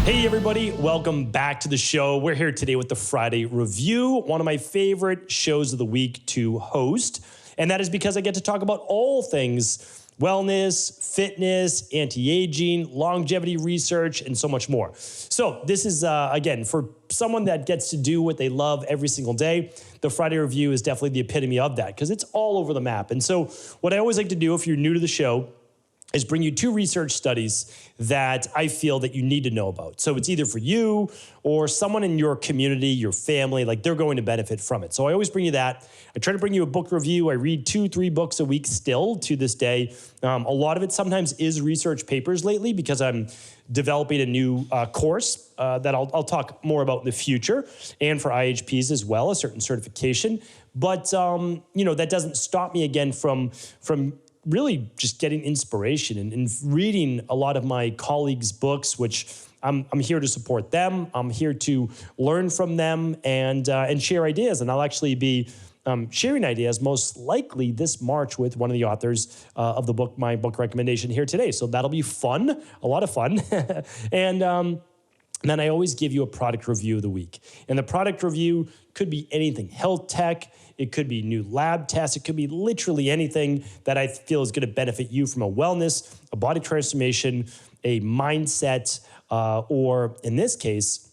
Hey everybody, welcome back to the show. We're here today with the Friday Review, one of my favorite shows of the week to host. And that is because I get to talk about all things wellness, fitness, anti-aging, longevity research, and so much more. So this is, again, for someone that gets to do what they love every single day, the Friday Review is definitely the epitome of that because it's all over the map. And so what I always like to do if you're new to the show is bring you two research studies that I feel that you need to know about. So it's either for you or someone in your community, your family, like they're going to benefit from it. So I always bring you that. I try to bring you a book review. I read 2-3 books a week still to this day. A lot of it sometimes is research papers lately because I'm developing a new course that I'll talk more about in the future, and for IHPs as well, a certain certification. But that doesn't stop me again from really just getting inspiration and reading a lot of my colleagues' books, which I'm here to support them. I'm here to learn from them and share ideas. And I'll actually be sharing ideas most likely this March with one of the authors of the book, my book recommendation here today. So that'll be fun, a lot of fun. And then I always give you a product review of the week. And the product review could be anything, health tech, it could be new lab tests, it could be literally anything that I feel is going to benefit you from a wellness, a body transformation, a mindset, or in this case,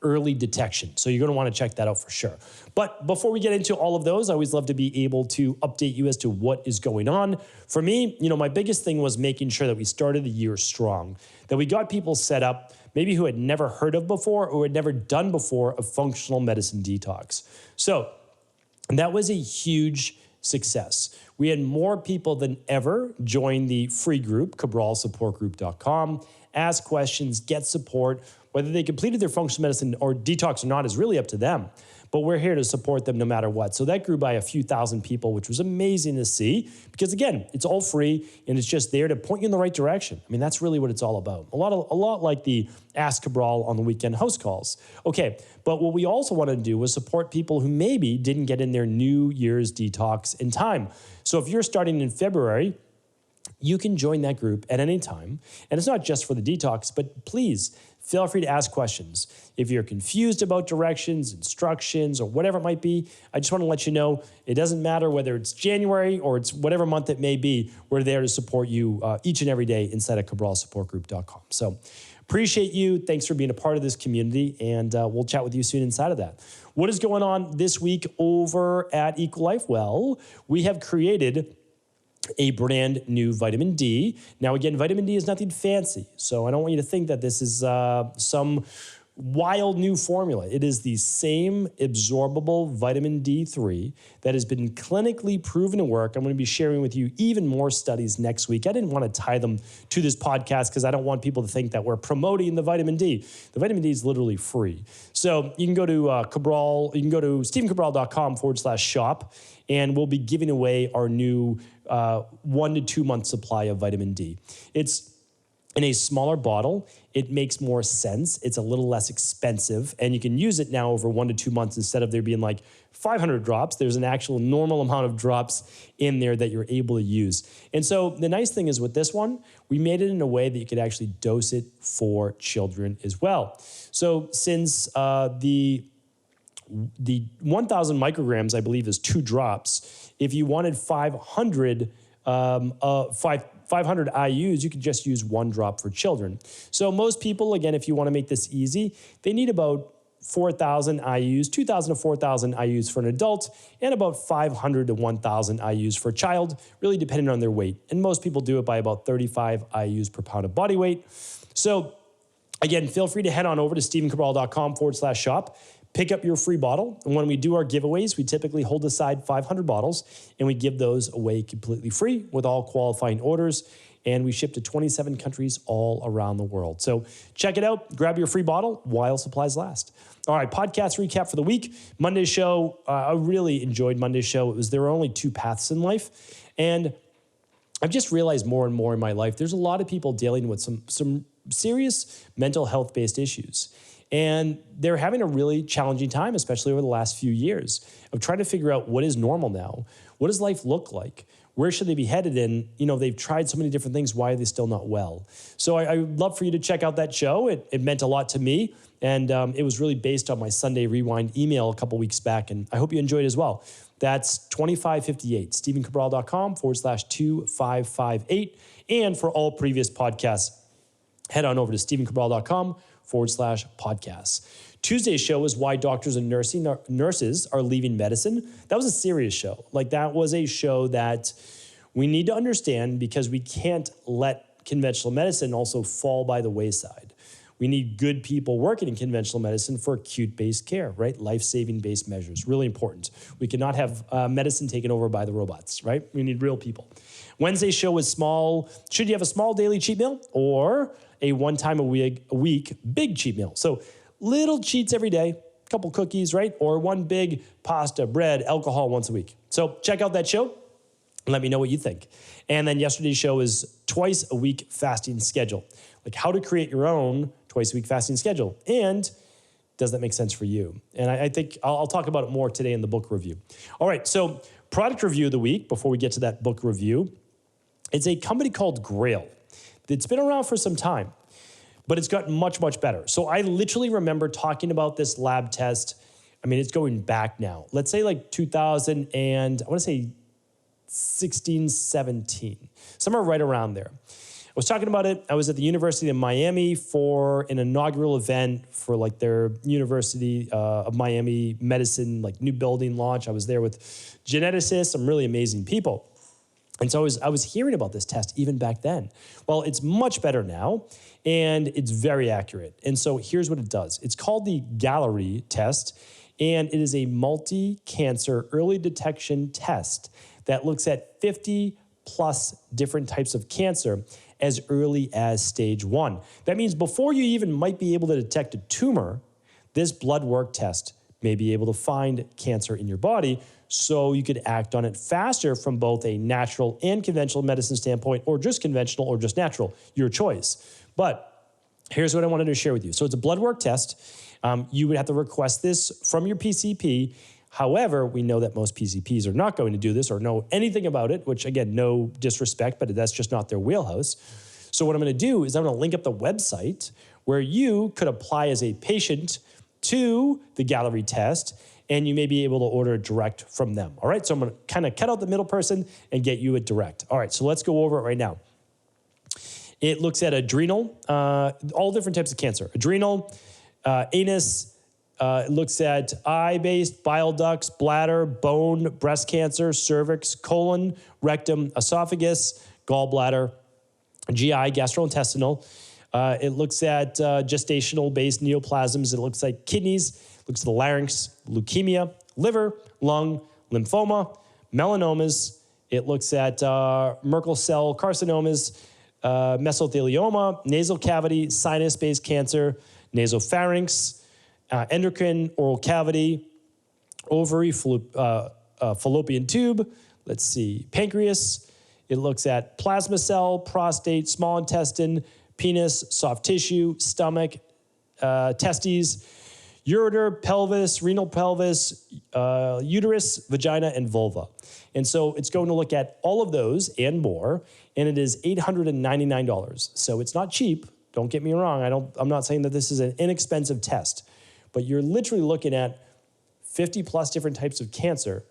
early detection. So you're going to want to check that out for sure. But before we get into all of those, I always love to be able to update you as to what is going on. For me, my biggest thing was making sure that we started the year strong, that we got people set up maybe who had never heard of before or had never done before a functional medicine detox. So that was a huge success. We had more people than ever join the free group, cabralsupportgroup.com, ask questions, get support. Whether they completed their functional medicine or detox or not is really up to them. But we're here to support them no matter what. So that grew by a few thousand people, which was amazing to see because, again, it's all free and it's just there to point you in the right direction. I mean, that's really what it's all about. A lot like the Ask Cabral on the weekend house calls. Okay, but what we also wanted to do was support people who maybe didn't get in their New Year's detox in time. So if you're starting in February, you can join that group at any time. And it's not just for the detox, but please feel free to ask questions. If you're confused about directions, instructions, or whatever it might be, I just want to let you know it doesn't matter whether it's January or it's whatever month it may be. We're there to support you each and every day inside of cabralsupportgroup.com. So appreciate you. Thanks for being a part of this community, and we'll chat with you soon inside of that. What is going on this week over at EquiLife? Well, we have created a brand new vitamin D. Now, again, vitamin D is nothing fancy, so I don't want you to think that this is some wild new formula. It is the same absorbable vitamin D3 that has been clinically proven to work. I'm going to be sharing with you even more studies next week. I didn't want to tie them to this podcast because I don't want people to think that we're promoting the vitamin D. The vitamin D is literally free. So you can go to Cabral, you can go to stephencabral.com/shop, and we'll be giving away our new 1 to 2 month supply of vitamin D. It's in a smaller bottle. It makes more sense. It's a little less expensive, and you can use it now over 1 to 2 months instead of there being like 500 drops. There's an actual normal amount of drops in there that you're able to use. And so the nice thing is with this one, we made it in a way that you could actually dose it for children as well. So since the 1,000 micrograms, I believe, is 2 drops. If you wanted 500 IUs, you could just use 1 drop for children. So most people, again, if you want to make this easy, they need about 4,000 IUs, 2,000 to 4,000 IUs for an adult, and about 500 to 1,000 IUs for a child, really depending on their weight. And most people do it by about 35 IUs per pound of body weight. So again, feel free to head on over to stephencabral.com/shop. Pick up your free bottle. And when we do our giveaways, we typically hold aside 500 bottles and we give those away completely free with all qualifying orders. And we ship to 27 countries all around the world. So check it out. Grab your free bottle while supplies last. All right, podcast recap for the week. Monday's show, I really enjoyed Monday's show. There were only 2 paths in life. And I've just realized more and more in my life, there's a lot of people dealing with some serious mental health-based issues. And they're having a really challenging time, especially over the last few years, of trying to figure out what is normal now. What does life look like? Where should they be headed in? They've tried so many different things. Why are they still not well? So I would love for you to check out that show. It meant a lot to me. And it was really based on my Sunday Rewind email a couple weeks back. And I hope you enjoyed it as well. That's 2558, StephenCabral.com/2558. And for all previous podcasts, head on over to StephenCabral.com/podcasts. Tuesday's show is why doctors and nurses are leaving medicine. That was a serious show. That was a show that we need to understand because we can't let conventional medicine also fall by the wayside. We need good people working in conventional medicine for acute-based care, right? Life-saving-based measures, really important. We cannot have medicine taken over by the robots, right? We need real people. Wednesday's show is small. Should you have a small daily cheat meal or a one-time a week big cheat meal? So little cheats every day, a couple cookies, right? Or one big pasta, bread, alcohol once a week. So check out that show and let me know what you think. And then yesterday's show is twice a week fasting schedule, how to create your own twice a week fasting schedule. And does that make sense for you? And I think I'll talk about it more today in the book review. All right, so product review of the week, before we get to that book review, it's a company called Grail. It's been around for some time, but it's gotten much, much better. So I literally remember talking about this lab test. It's going back now. Let's say 2000 and I want to say 16, 17, somewhere right around there. I was talking about it. I was at the University of Miami for an inaugural event for their University of Miami medicine, new building launch. I was there with geneticists, some really amazing people. And so I was hearing about this test even back then. Well, it's much better now, and it's very accurate. And so here's what it does. It's called the Galleri Test, and it is a multi-cancer early detection test that looks at 50 plus different types of cancer as early as stage 1. That means before you even might be able to detect a tumor, this blood work test may be able to find cancer in your body so you could act on it faster from both a natural and conventional medicine standpoint, or just conventional or just natural, your choice. But here's what I wanted to share with you. So it's a blood work test. You would have to request this from your PCP. However, we know that most PCPs are not going to do this or know anything about it, which again, no disrespect, but that's just not their wheelhouse. So what I'm going to do is I'm going to link up the website where you could apply as a patient to the Galleri test, and you may be able to order it direct from them. All right, so I'm going to kind of cut out the middle person and get you it direct. All right, so let's go over it right now. It looks at adrenal, all different types of cancer. Adrenal, anus, it looks at eye-based, bile ducts, bladder, bone, breast cancer, cervix, colon, rectum, esophagus, gallbladder, GI, gastrointestinal. It looks at gestational-based neoplasms. It looks like kidneys, looks at the larynx, leukemia, liver, lung, lymphoma, melanomas. It looks at Merkel cell carcinomas, mesothelioma, nasal cavity, sinus-based cancer, nasopharynx, endocrine, oral cavity, ovary, fallopian tube. Let's see, pancreas. It looks at plasma cell, prostate, small intestine, penis, soft tissue, stomach, testes, ureter, pelvis, renal pelvis, uterus, vagina, and vulva. And so it's going to look at all of those and more, and it is $899. So it's not cheap. Don't get me wrong. I'm not saying that this is an inexpensive test, but you're literally looking at 50 plus different types of cancer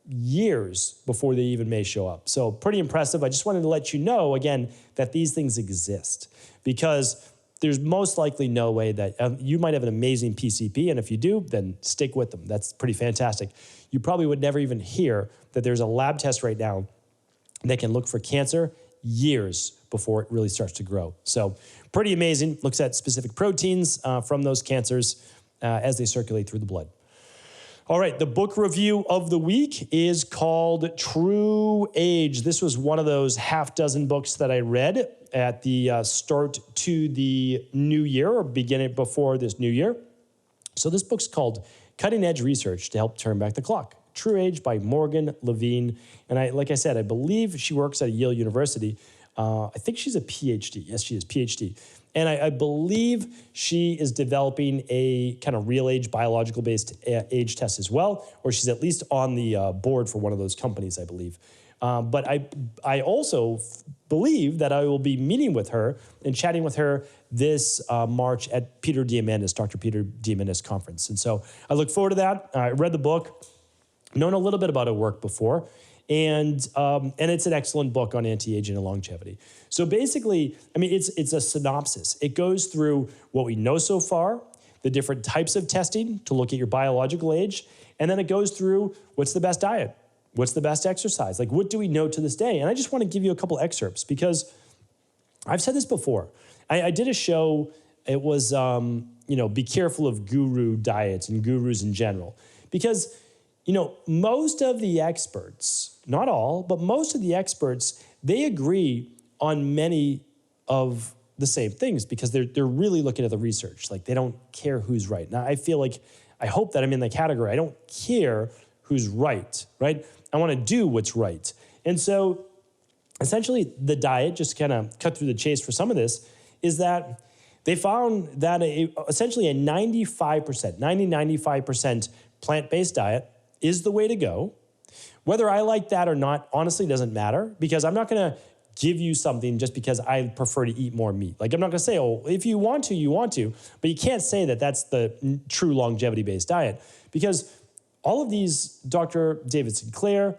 years before they even may show up. So pretty impressive. I just wanted to let you know, again, that these things exist, because there's most likely no way that you might have an amazing PCP, and if you do, then stick with them. That's pretty fantastic. You probably would never even hear that there's a lab test right now that can look for cancer years before it really starts to grow. So pretty amazing. Looks at specific proteins from those cancers as they circulate through the blood. All right, the book review of the week is called True Age. This was one of those half dozen books that I read at the start to the new year, or beginning before this new year. So this book's called Cutting Edge Research to Help Turn Back the Clock. True Age by Morgan Levine. And like I said, I believe she works at Yale University. I think she's a PhD. Yes, she is PhD. And I believe she is developing a kind of real age, biological-based age test as well, or she's at least on the board for one of those companies, I believe. But I also believe that I will be meeting with her and chatting with her this March at Dr. Peter Diamandis conference. And so I look forward to that. I read the book, known a little bit about her work before, and it's an excellent book on anti-aging and longevity. So basically, I mean, it's a synopsis. It goes through what we know so far, the different types of testing to look at your biological age, and then it goes through what's the best diet, what's the best exercise, like what do we know to this day? And I just want to give you a couple excerpts because I've said this before. I did a show, it was, be careful of guru diets and gurus in general. Because, most of the experts, not all, but most of the experts, they agree on many of the same things because they're really looking at the research. Like they don't care who's right. Now I feel like, I hope that I'm in the category. I don't care who's right? I want to do what's right. And so essentially the diet, just kind of cut through the chase for some of this, is that they found that essentially a 95% plant-based diet is the way to go. Whether I like that or not, honestly, doesn't matter because I'm not going to give you something just because I prefer to eat more meat. Like I'm not going to say, oh, if you want to, you want to, but you can't say that that's the true longevity-based diet because all of these, Dr. David Sinclair,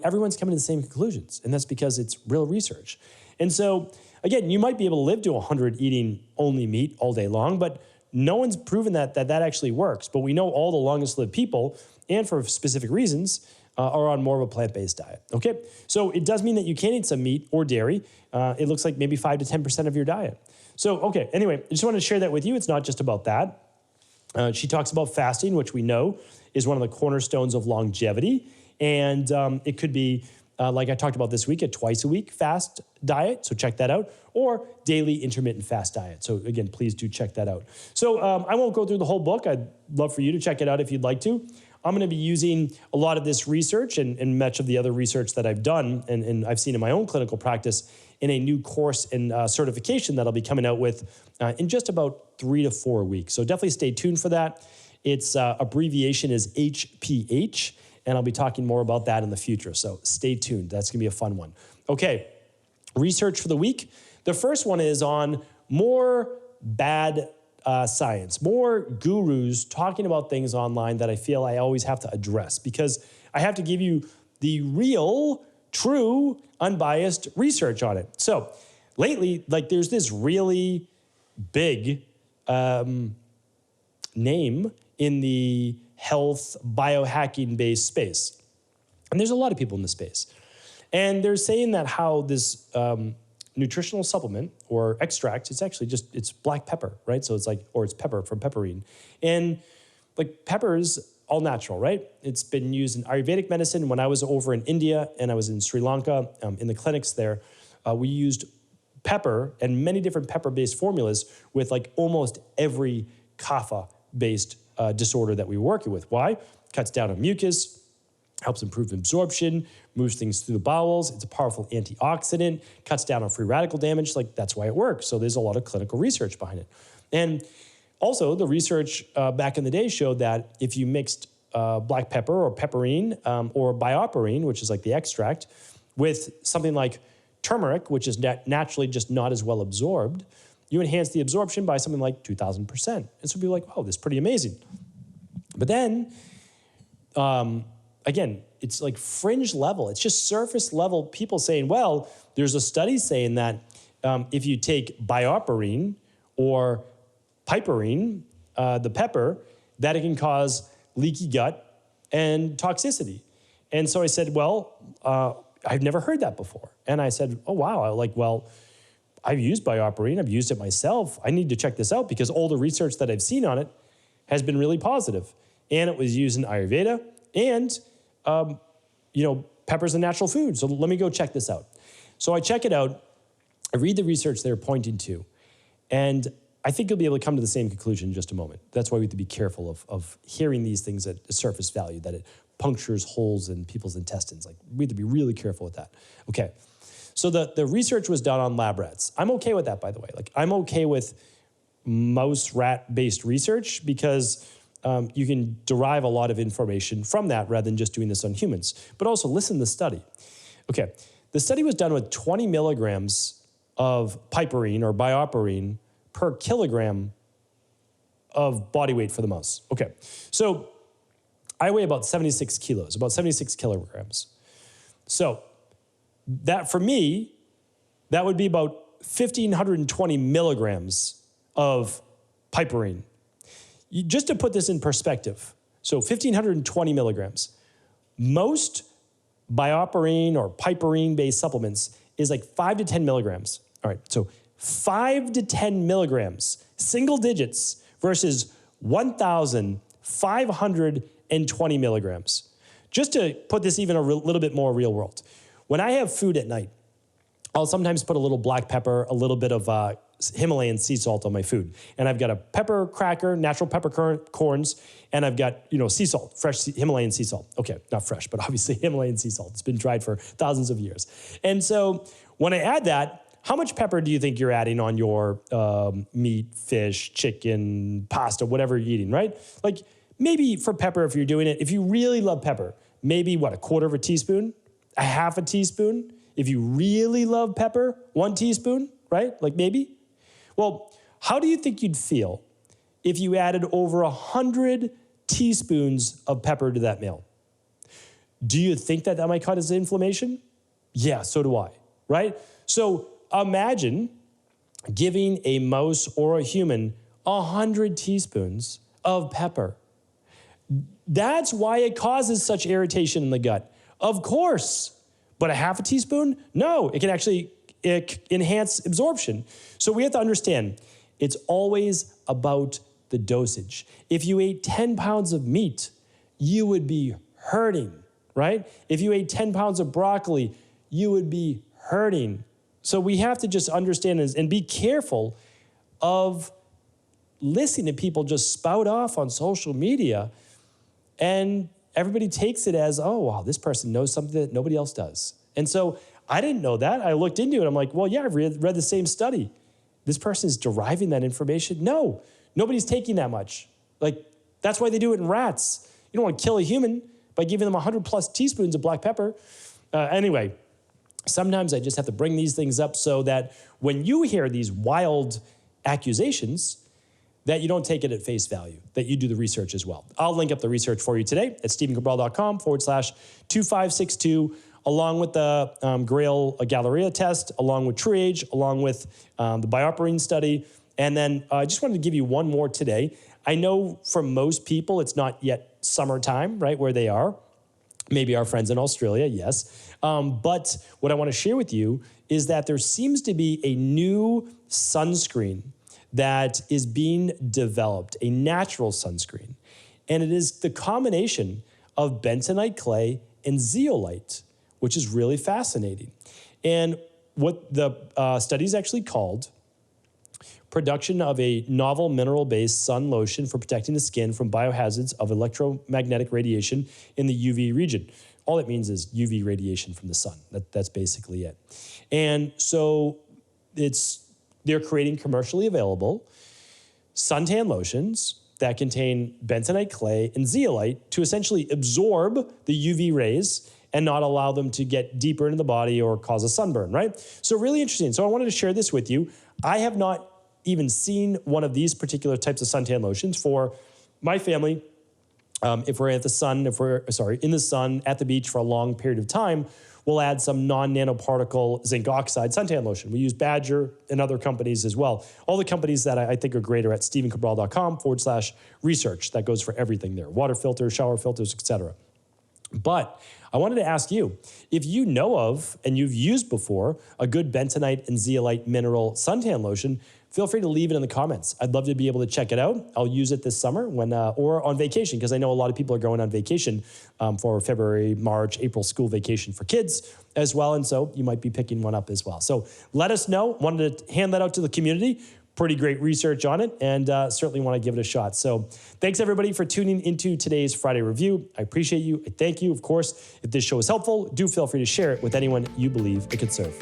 everyone's coming to the same conclusions, and that's because it's real research. And so, again, you might be able to live to 100 eating only meat all day long, but no one's proven that actually works. But we know all the longest lived people, and for specific reasons, are on more of a plant-based diet, okay? So it does mean that you can eat some meat or dairy. It looks like maybe 5 to 10% of your diet. So, okay, anyway, I just wanted to share that with you. It's not just about that. She talks about fasting, which we know is one of the cornerstones of longevity. And it could be, like I talked about this week, a twice-a-week fast diet. So check that out. Or daily intermittent fast diet. So again, please do check that out. So I won't go through the whole book. I'd love for you to check it out if you'd like to. I'm going to be using a lot of this research and much of the other research that I've done and I've seen in my own clinical practice in a new course and certification that I'll be coming out with in just about 3 to 4 weeks. So definitely stay tuned for that. Its abbreviation is HPH, and I'll be talking more about that in the future. So stay tuned. That's going to be a fun one. Okay, research for the week. The first one is on more bad science, more gurus talking about things online that I feel I always have to address because I have to give you the real, true, unbiased research on it. So lately, like there's this really big name in the health biohacking-based space. And there's a lot of people in the space. And they're saying that how this nutritional supplement or extract, it's black pepper, right? So it's like, or it's pepper from pepperine. And like pepper's all natural, right? It's been used in Ayurvedic medicine. When I was over in India and I was in Sri Lanka, in the clinics there, we used pepper and many different pepper-based formulas with like almost every kapha-based disorder that we were working with. Why? Cuts down on mucus, helps improve absorption, moves things through the bowels. It's a powerful antioxidant, cuts down on free radical damage. Like that's why it works. So there's a lot of clinical research behind it. And also the research back in the day showed that if you mixed black pepper or pepperine or bioperine, which is like the extract, with something like turmeric, which is naturally just not as well absorbed, you enhance the absorption by something like 2,000%. And so people are like, oh, this is pretty amazing. But then, again, it's like fringe level. It's just surface level people saying, well, there's a study saying that if you take bioperine or piperine, the pepper, that it can cause leaky gut and toxicity. And so I said, well, I've never heard that before. And I said, oh, wow. I've used bioperine. I've used it myself. I need to check this out because all the research that I've seen on it has been really positive. And it was used in Ayurveda. And, pepper's a natural food. So let me go check this out. So I check it out. I read the research they're pointing to. And I think you'll be able to come to the same conclusion in just a moment. That's why we have to be careful of hearing these things at surface value, that it punctures holes in people's intestines. Like, we have to be really careful with that. Okay. So the research was done on lab rats. I'm okay with that, by the way. Like, I'm okay with mouse rat-based research because you can derive a lot of information from that rather than just doing this on humans. But also, listen to the study. Okay, the study was done with 20 milligrams of piperine or bioperine per kilogram of body weight for the mouse. Okay, so I weigh about 76 kilos, about 76 kilograms. So that, for me, that would be about 1,520 milligrams of piperine. Just to put this in perspective, so 1,520 milligrams. Most bioperine or piperine-based supplements is like 5 to 10 milligrams. All right, so 5 to 10 milligrams, single digits, versus 1,520 milligrams. Just to put this even a little bit more real world. When I have food at night, I'll sometimes put a little black pepper, a little bit of Himalayan sea salt on my food. And I've got a pepper cracker, natural peppercorns, and I've got, sea salt, fresh Himalayan sea salt. Okay, not fresh, but obviously Himalayan sea salt. It's been dried for thousands of years. And so when I add that, how much pepper do you think you're adding on your meat, fish, chicken, pasta, whatever you're eating, right? Like, maybe for pepper, if you're doing it, if you really love pepper, maybe what, 1/4 teaspoon, 1/2 teaspoon? If you really love pepper, 1 teaspoon, right? Like, maybe. Well, how do you think you'd feel if you added over 100 teaspoons of pepper to that meal? Do you think that might cause inflammation? Yeah, so do I, right? So imagine giving a mouse or a human 100 teaspoons of pepper. That's why it causes such irritation in the gut. Of course. But 1/2 teaspoon? No, it can actually enhance absorption. So we have to understand, it's always about the dosage. If you ate 10 pounds of meat, you would be hurting, right? If you ate 10 pounds of broccoli, you would be hurting. So we have to just understand and be careful of listening to people just spout off on social media, and everybody takes it as, oh, wow, this person knows something that nobody else does. And so I didn't know that. I looked into it. I'm like, well, yeah, I've read the same study. This person is deriving that information. No, nobody's taking that much. Like, that's why they do it in rats. You don't want to kill a human by giving them 100 plus teaspoons of black pepper. Anyway, sometimes I just have to bring these things up so that when you hear these wild accusations, that you don't take it at face value, that you do the research as well. I'll link up the research for you today at stephencabral.com/2562, along with the Grail Galleri Test, along with TrueAge, along with the bioperine study. And then I just wanted to give you one more today. I know for most people, it's not yet summertime, right, where they are. Maybe our friends in Australia, yes. But what I want to share with you is that there seems to be a new sunscreen that is being developed, a natural sunscreen. And it is the combination of bentonite clay and zeolite, which is really fascinating. And what the study is actually called, production of a novel mineral-based sun lotion for protecting the skin from biohazards of electromagnetic radiation in the UV region. All it means is UV radiation from the sun. That's basically it. And so they're creating commercially available suntan lotions that contain bentonite clay and zeolite to essentially absorb the UV rays and not allow them to get deeper into the body or cause a sunburn, right? So really interesting. So I wanted to share this with you. I have not even seen one of these particular types of suntan lotions for my family. If we're in the sun at the beach for a long period of time, we'll add some non-nanoparticle zinc oxide suntan lotion. We use Badger and other companies as well. All the companies that I think are great are at stephencabral.com/research. That goes for everything there. Water filters, shower filters, etc. But I wanted to ask you, if you know of and you've used before a good bentonite and zeolite mineral suntan lotion, feel free to leave it in the comments. I'd love to be able to check it out. I'll use it this summer when, or on vacation, because I know a lot of people are going on vacation for February, March, April school vacation for kids as well. And so you might be picking one up as well. So let us know. Wanted to hand that out to the community. Pretty great research on it, and certainly want to give it a shot. So thanks everybody for tuning into today's Friday review. I appreciate you. I thank you. Of course, if this show is helpful, do feel free to share it with anyone you believe it could serve.